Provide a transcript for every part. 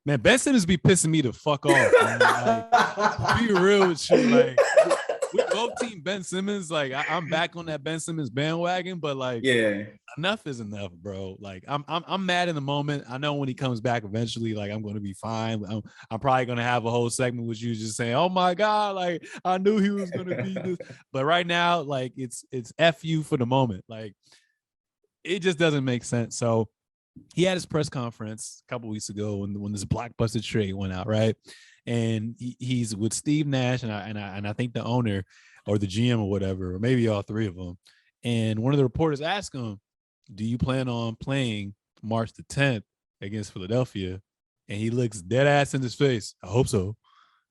Man, Ben Simmons be pissing me the fuck off, man. Like, to be real with you, like we both team Ben Simmons. Like I'm back on that Ben Simmons bandwagon, but like Yeah. enough is enough, bro. Like I'm mad in the moment. I know when he comes back eventually, like I'm gonna be fine. I'm probably gonna have a whole segment with you just saying, "Oh my god, like I knew he was gonna be this." But right now, like it's F you for the moment. Like it just doesn't make sense. So he had his press conference a couple weeks ago when this blockbuster trade went out, right? And he's with Steve Nash and I think the owner or the GM or whatever, or maybe all three of them. And one of the reporters asked him, "Do you plan on playing March the 10th against Philadelphia?" And he looks dead ass in his face. "I hope so."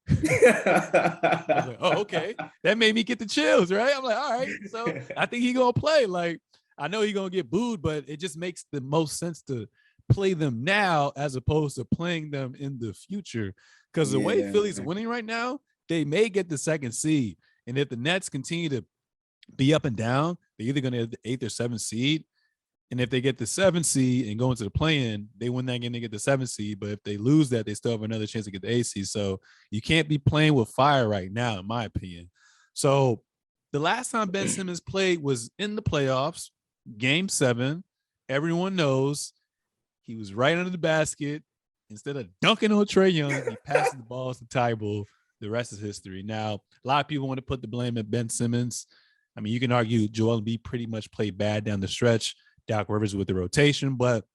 I was like, "Oh, okay." That made me get the chills, right? I'm like, "All right." So I think he gonna play. Like, I know he's gonna get booed, but it just makes the most sense to play them now as opposed to playing them in the future. Because the way Yeah. Philly's winning right now, they may get the second seed. And if the Nets continue to be up and down, they're either gonna have the 8th or 7th seed. And if they get the 7th seed and go into the play-in, they win that game, they get the 7th seed. But if they lose that, they still have another chance to get the 8th seed. So you can't be playing with fire right now, in my opinion. So the last time Ben Simmons played was in the playoffs, game 7. Everyone knows he was right under the basket. Instead of dunking on Trae Young, he passes the balls to Tybalt. The rest is history. Now, a lot of people want to put the blame at Ben Simmons. I mean, you can argue Joel Embiid pretty much played bad down the stretch. Doc Rivers with the rotation, but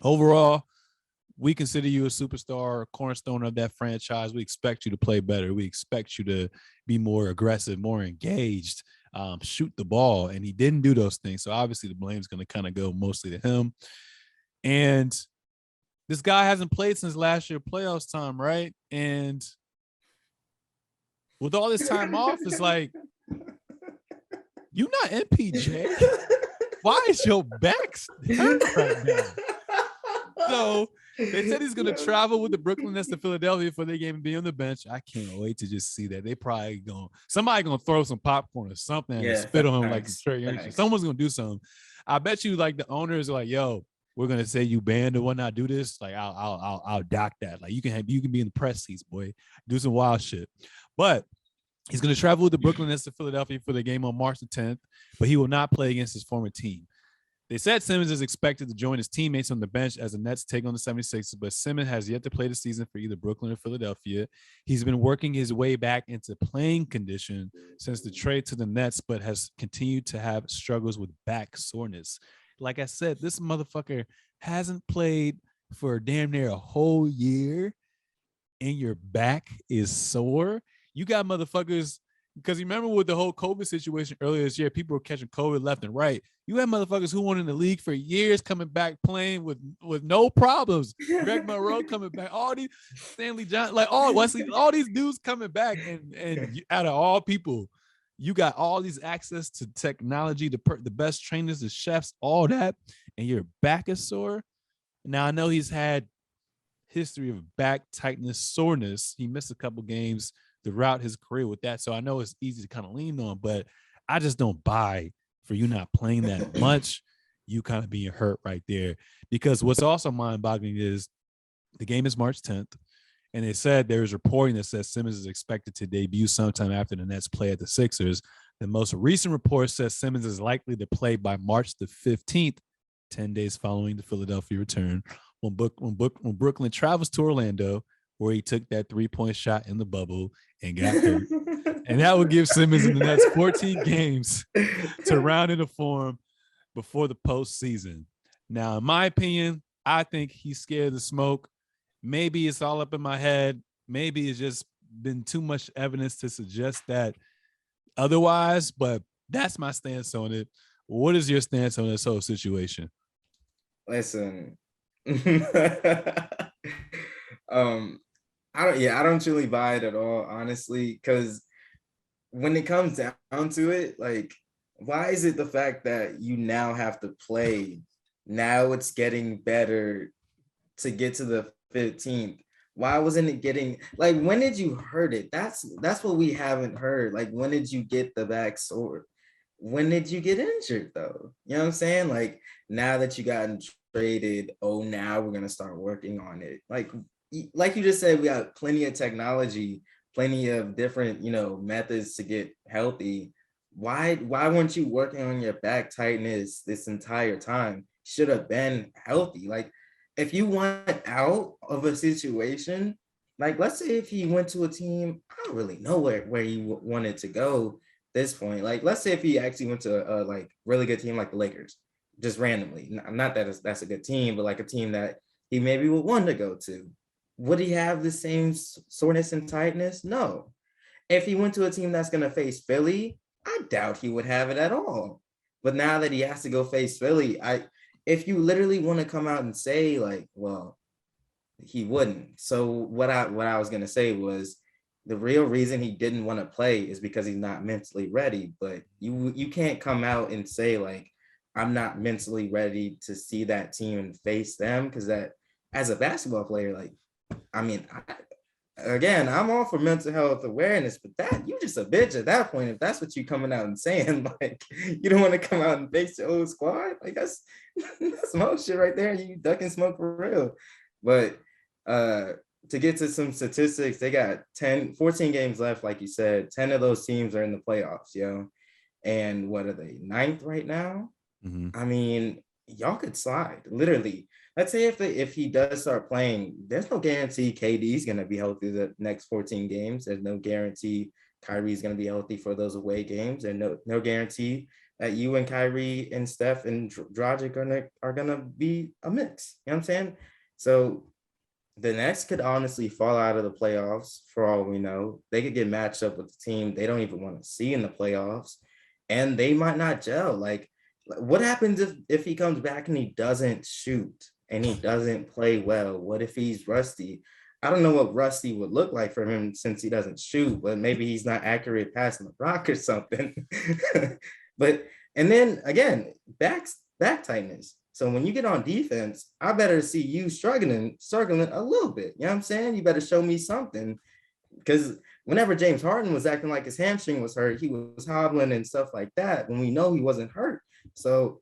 overall, we consider you a superstar, a cornerstone of that franchise. We expect you to play better. We expect you to be more aggressive, more engaged, shoot the ball. And he didn't do those things. So obviously the blame is going to kind of go mostly to him. And this guy hasn't played since last year playoffs time, right? And with all this time off, it's like, you not MPJ. Why is your back hurt right now? So they said he's going to travel with the Brooklyn Nets to Philadelphia for their game and be on the bench. I can't wait to just see that. They probably somebody going to throw some popcorn or something and spit on him like Trae Young. Someone's going to do something. I bet you like the owners are like, "Yo, we're going to say you banned or whatnot. Do this. Like I'll dock that. Like you can be in the press seats, boy. Do some wild shit." But he's going to travel with the Brooklyn Nets to Philadelphia for the game on March the 10th, but he will not play against his former team. They said Simmons is expected to join his teammates on the bench as the Nets take on the 76ers, but Simmons has yet to play the season for either Brooklyn or Philadelphia. He's been working his way back into playing condition since the trade to the Nets, but has continued to have struggles with back soreness. Like I said, this motherfucker hasn't played for damn near a whole year, and your back is sore. You got motherfuckers, because you remember with the whole COVID situation earlier this year, people were catching COVID left and right. You had motherfuckers who were in the league for years coming back playing with no problems. Greg Monroe coming back, all these Stanley Johnson, like all Wesley, all these dudes coming back, and out of all people, you got all these access to technology, the best trainers, the chefs, all that, and your back is sore. Now I know he's had history of back tightness, soreness. He missed a couple games throughout his career with that. So I know it's easy to kind of lean on, but I just don't buy for you not playing that much, you kind of being hurt right there. Because what's also mind-boggling is the game is March 10th, and they said there's reporting that says Simmons is expected to debut sometime after the Nets play at the Sixers. The most recent report says Simmons is likely to play by March the 15th, 10 days following the Philadelphia return, when Brooklyn travels to Orlando, where he took that three-point shot in the bubble and got hurt. And that would give Simmons and the Nets 14 games to round into form before the postseason. Now, in my opinion, I think he's scared of the smoke. Maybe it's all up in my head. Maybe it's just been too much evidence to suggest that otherwise, but that's my stance on it. What is your stance on this whole situation? Listen, I don't truly buy it at all, honestly, because when it comes down to it, like, why is it the fact that you now have to play? Now it's getting better to get to the 15th. Why wasn't it getting, like, when did you hurt it? That's what we haven't heard. Like, when did you get the back sore? When did you get injured though? You know what I'm saying? Like, now that you got traded, oh, now we're gonna start working on it. Like, like you just said, we got plenty of technology, plenty of different, methods to get healthy. Why weren't you working on your back tightness this entire time? Should have been healthy. Like, if you want out of a situation, like let's say if he went to a team, I don't really know where he wanted to go this point. Like, let's say if he actually went to a like really good team like the Lakers, just randomly. Not that that's a good team, but like a team that he maybe would want to go to. Would he have the same soreness and tightness? No. If he went to a team that's going to face Philly, I doubt he would have it at all. But now that he has to go face Philly, if you literally want to come out and say like, well, he wouldn't. So what I was going to say was the real reason he didn't want to play is because he's not mentally ready. But you can't come out and say like, I'm not mentally ready to see that team and face them, because that, as a basketball player, like, I mean, again, I'm all for mental health awareness, but that, you just a bitch at that point if that's what you coming out and saying. Like, you don't want to come out and face your old squad. Like, that's smoke shit right there. You ducking smoke for real. But to get to some statistics, they got 14 games left, like you said. 10 of those teams are in the playoffs, yo. And what are they, 9th right now? Mm-hmm. I mean, y'all could slide, literally. Let's say if he does start playing, there's no guarantee KD's going to be healthy the next 14 games. There's no guarantee Kyrie's going to be healthy for those away games. And no guarantee that you and Kyrie and Steph and Dragic are gonna be a mix. You know what I'm saying? So the Nets could honestly fall out of the playoffs for all we know. They could get matched up with the team they don't even want to see in the playoffs, and they might not gel. Like, what happens if he comes back and he doesn't shoot and he doesn't play well? What if he's rusty? I don't know what rusty would look like for him since he doesn't shoot, but maybe he's not accurate passing the rock or something. But, and then again, back tightness. So when you get on defense, I better see you struggling a little bit. You know what I'm saying? You better show me something, because whenever James Harden was acting like his hamstring was hurt, he was hobbling and stuff like that when we know he wasn't hurt. So,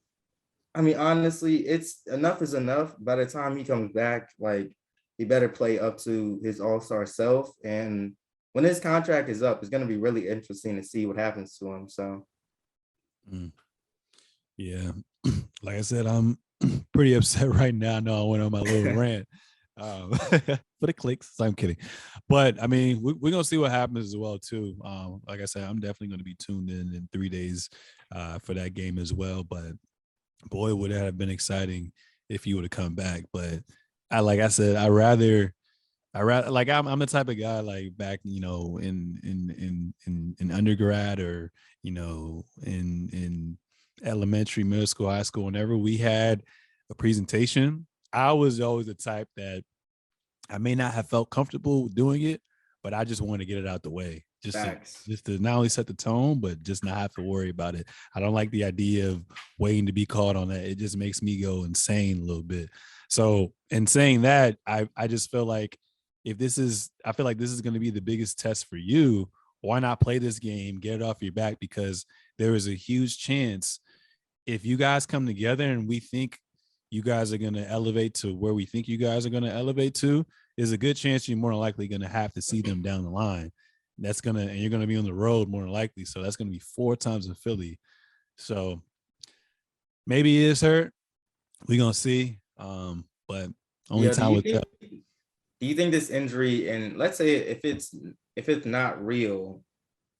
I mean, honestly, it's enough is enough. By the time he comes back, like, he better play up to his all-star self. And when his contract is up, it's going to be really interesting to see what happens to him. So, yeah, like I said, I'm pretty upset right now. I know I went on my little rant for the clicks. So I'm kidding. But I mean, we're going to see what happens as well, too. Like I said, I'm definitely going to be tuned in 3 days for that game as well. But boy, would that have been exciting if you would have come back. But like I said, I rather like I'm the type of guy like back, in undergrad, or, in elementary, middle school, high school, whenever we had a presentation, I was always the type that I may not have felt comfortable doing it, but I just want to get it out the way. Just to not only set the tone, but just not have to worry about it. I don't like the idea of waiting to be called on that. It just makes me go insane a little bit. So in saying that, I just feel like I feel like this is going to be the biggest test for you. Why not play this game, get it off your back? Because there is a huge chance if you guys come together and we think you guys are going to elevate to where we think you guys are going to elevate to, there's a good chance you're more than likely going to have to see them down the line. And you're going to be on the road more than likely. So that's going to be 4 times in Philly. So maybe he is hurt. We're going to see. But only time will tell. Do you think this injury, and let's say if it's not real,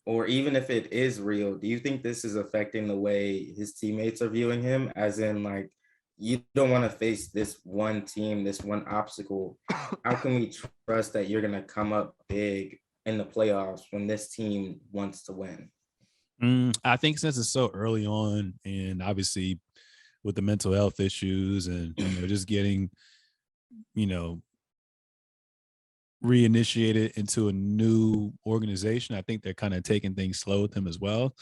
or even if it is real, do you think this is affecting the way his teammates are viewing him? As in, like, you don't want to face this one team, this one obstacle. How can we trust that you're going to come up big in the playoffs when this team wants to win? I think since it's so early on, and obviously with the mental health issues and just getting reinitiated into a new organization, I think they're kind of taking things slow with him as well.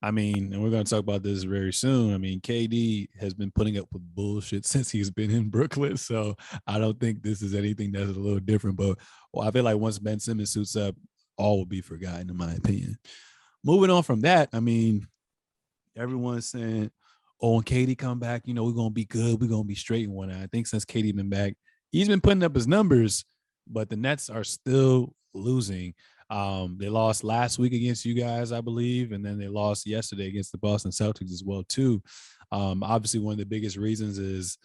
I mean, and we're going to talk about this very soon. I mean, KD has been putting up with bullshit since he's been in Brooklyn. So I don't think this is anything that's a little different. But I feel like once Ben Simmons suits up, all will be forgotten, in my opinion. Moving on from that, I mean, everyone's saying, oh, when KD come back, we're going to be good. We're going to be straight and whatnot. I think since KD been back, he's been putting up his numbers, but the Nets are still losing. They lost last week against you guys, I believe, and then they lost yesterday against the Boston Celtics as well too. Obviously, one of the biggest reasons is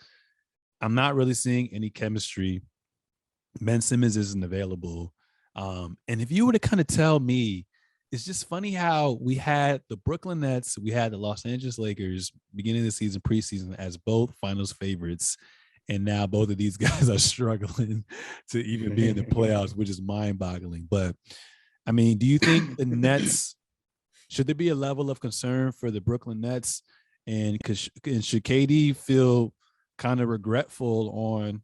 I'm not really seeing any chemistry. Ben Simmons isn't available. And if you were to kind of tell me, it's just funny how we had the Brooklyn Nets, we had the Los Angeles Lakers beginning of the season, preseason, as both finals favorites. And now both of these guys are struggling to even be in the playoffs, which is mind boggling. But I mean, do you think the Nets, should there be a level of concern for the Brooklyn Nets? And should KD feel kind of regretful on,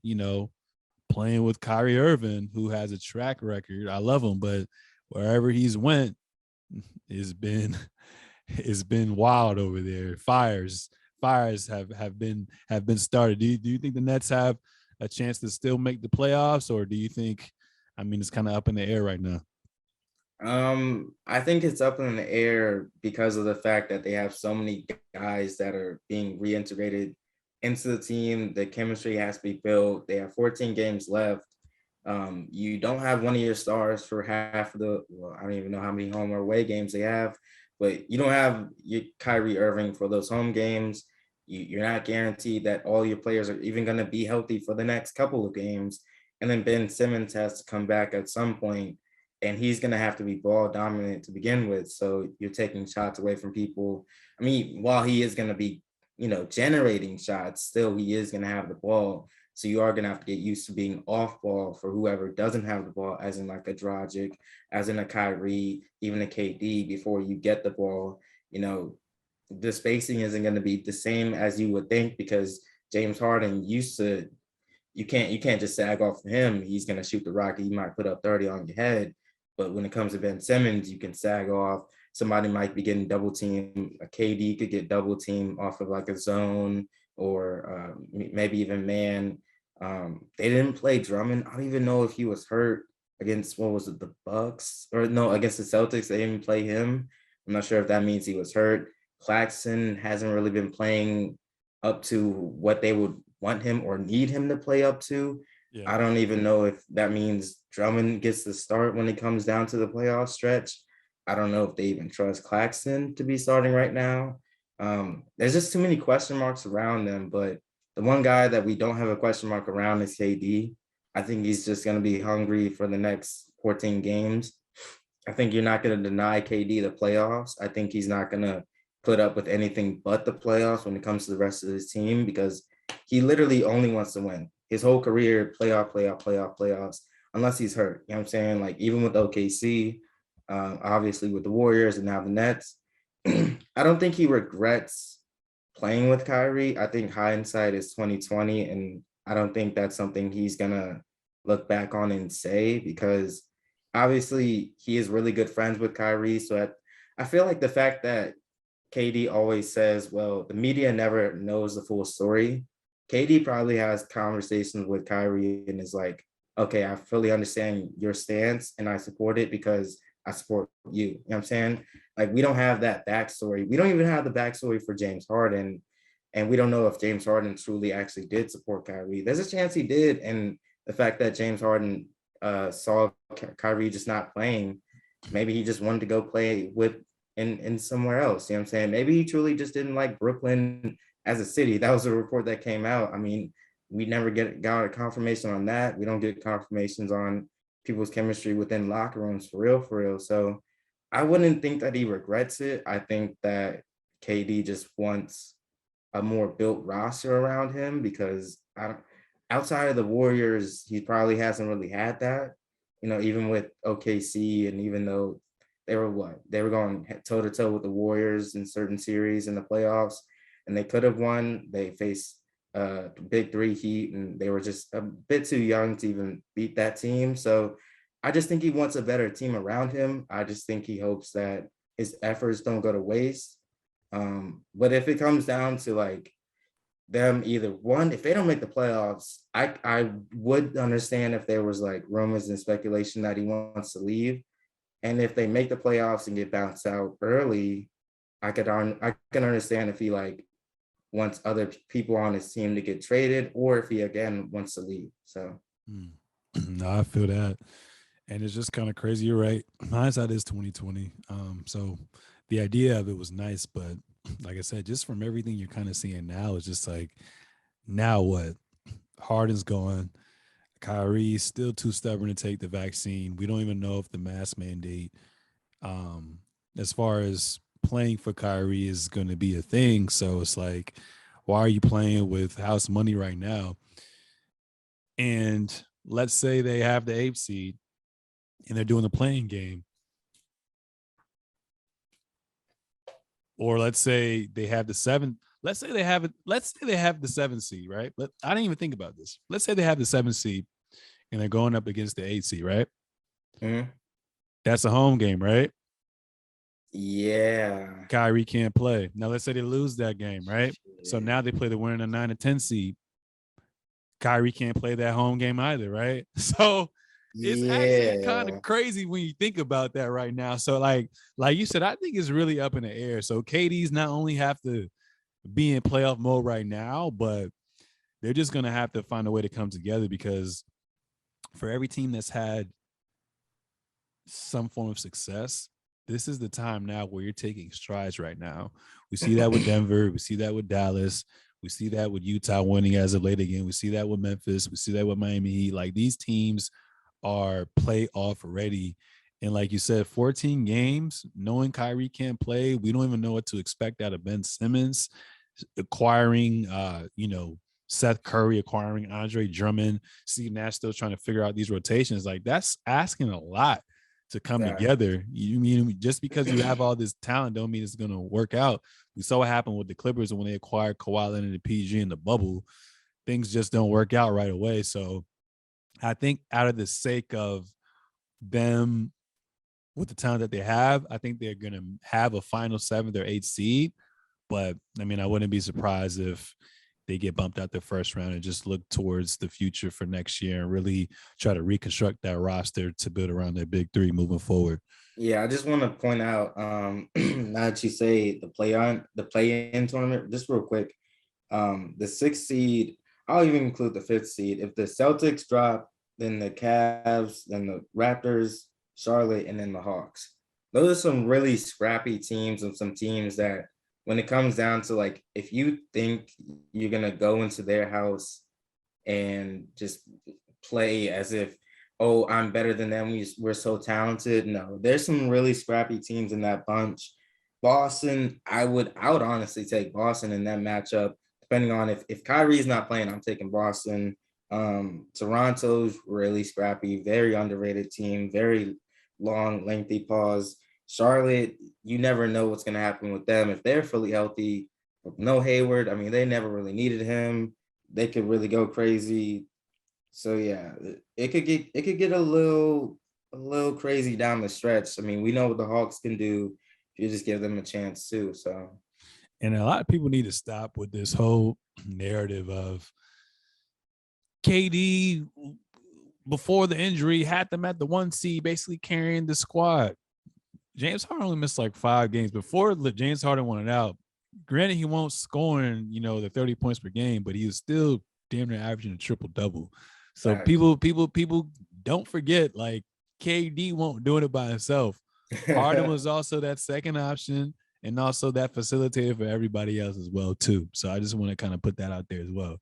playing with Kyrie Irving, who has a track record? I love him, but wherever he's went, it's been wild over there. Fires have been started. Do you think the Nets have a chance to still make the playoffs, or do you think, I mean, it's kind of up in the air right now? I think it's up in the air because of the fact that they have so many guys that are being reintegrated into the team. The chemistry has to be built. They have 14 games left. You don't have one of your stars for half of I don't even know how many home or away games they have, but you don't have your Kyrie Irving for those home games. You're not guaranteed that all your players are even going to be healthy for the next couple of games. And then Ben Simmons has to come back at some point, and he's going to have to be ball dominant to begin with. So you're taking shots away from people. I mean, while he is going to be, generating shots, still he is going to have the ball. So you are going to have to get used to being off ball for whoever doesn't have the ball, as in like a Dragic, as in a Kyrie, even a KD, before you get the ball. The spacing isn't going to be the same as you would think, because James Harden used to, you can't just sag off of him. He's going to shoot the rocket. He might put up 30 on your head. But when it comes to Ben Simmons, you can sag off. Somebody might be getting double team. A KD could get double team off of like a zone, or maybe even man. They didn't play Drummond. I don't even know if he was hurt against, what was it, the Bucks? Or no, against the Celtics. They didn't play him. I'm not sure if that means he was hurt. Claxton hasn't really been playing up to what they would want him or need him to play up to. Yeah. I don't even know if that means Drummond gets the start when it comes down to the playoff stretch. I don't know if they even trust Claxton to be starting right now. There's just too many question marks around them, but the one guy that we don't have a question mark around is KD. I think he's just going to be hungry for the next 14 games. I think you're not going to deny KD the playoffs. I think he's not going to put up with anything but the playoffs when it comes to the rest of his team, because he literally only wants to win. His whole career, playoffs, unless he's hurt. You know what I'm saying? Like, even with OKC, obviously with the Warriors and now the Nets, I don't think he regrets playing with Kyrie. I think hindsight is 2020, and I don't think that's something he's gonna look back on and say, because obviously he is really good friends with Kyrie. So I feel like the fact that KD always says, well, the media never knows the full story. KD probably has conversations with Kyrie and is like, okay, I fully understand your stance and I support it because I support you. You know what I'm saying? Like, we don't have that backstory. We don't even have the backstory for James Harden. And we don't know if James Harden truly actually did support Kyrie. There's a chance he did. And the fact that James Harden saw Kyrie just not playing, maybe he just wanted to go play with in somewhere else. You know what I'm saying? Maybe he truly just didn't like Brooklyn as a city. That was a report that came out. I mean, we never got a confirmation on that. We don't get confirmations on people's chemistry within locker rooms for real. So I wouldn't think that he regrets it. I think that KD just wants a more built roster around him, because outside of the Warriors, he probably hasn't really had that. Even with OKC, and even though they were going toe to toe with the Warriors in certain series in the playoffs, and they could have won. They faced the big three Heat, and they were just a bit too young to even beat that team. So I just think he wants a better team around him. I just think he hopes that his efforts don't go to waste. But if it comes down to like them either one, if they don't make the playoffs, I would understand if there was like rumors and speculation that he wants to leave. And if they make the playoffs and get bounced out early, I can understand if he like wants other people on his team to get traded, or if he again wants to leave. So No, I feel that. And it's just kind of crazy. You're right. Hindsight is 2020. So the idea of it was nice, but like I said, just from everything you're kind of seeing now, it's just like, now what? Harden's gone. Kyrie's still too stubborn to take the vaccine. We don't even know if the mask mandate, um, as far as playing for Kyrie, is going to be a thing. So it's like, why are you playing with house money right now? And let's say they have the 8th seed and they're doing the playing game. Or let's say they have the 7th. Let's say they have it. Let's say they have the 7th seed, right? But I didn't even think about this. Let's say they have the 7th seed and they're going up against the 8th seed, right? Mhm. That's a home game, right? Yeah. Kyrie can't play. Now let's say they lose that game, right? So now they play the winner of the 9 and 10 seed. Kyrie can't play that home game either, right? So it's actually kind of Yeah. crazy when you think about that right now. So like you said, I think it's really up in the air. So KD's not only have to be in playoff mode right now, but they're just gonna have to find a way to come together, because for every team that's had some form of success, this is the time now where you're taking strides right now. We see that with Denver. We see that with Dallas. We see that with Utah winning as of late again. We see that with Memphis. We see that with Miami Heat. Like, these teams are playoff ready. And like you said, 14 games, knowing Kyrie can't play, we don't even know what to expect out of Ben Simmons acquiring, Seth Curry, acquiring Andre Drummond, Steve Nash still trying to figure out these rotations. Like, that's asking a lot to come together. You mean just because you have all this talent don't mean it's going to work out. We saw what happened with the Clippers when they acquired Kawhi Leonard and PG in the bubble. Things just don't work out right away. So I think, out of the sake of them with the talent that they have, I think they're going to have a final 7th or 8th seed. But I mean, I wouldn't be surprised if they get bumped out the first round and just look towards the future for next year and really try to reconstruct that roster to build around their big three moving forward. Yeah, I just want to point out, now that you say the play-in tournament, just real quick, the 6th seed, I'll even include the 5th seed. If the Celtics drop, then the Cavs, then the Raptors, Charlotte, and then the Hawks. Those are some really scrappy teams, and some teams that, when it comes down to, like, if you think you're gonna go into their house and just play as if, oh, I'm better than them, we're so talented. No, there's some really scrappy teams in that bunch. Boston, I would honestly take Boston in that matchup, depending on if Kyrie's not playing, I'm taking Boston. Toronto's really scrappy, very underrated team, very long, lengthy pause. Charlotte, you never know what's going to happen with them. If they're fully healthy, no Hayward, I mean, they never really needed him. They could really go crazy. So yeah, it could get a little crazy down the stretch. I mean, we know what the Hawks can do if you just give them a chance too. So And a lot of people need to stop with this whole narrative of KD before the injury had them at the 1 seed, basically carrying the squad. James Harden only missed like 5 games before James Harden won it out. Granted, he won't scoring, the 30 points per game, but he was still damn near averaging a triple double. So facts. people don't forget, like, KD won't do it by himself. Harden was also that second option and also that facilitator for everybody else as well too. So I just want to kind of put that out there as well.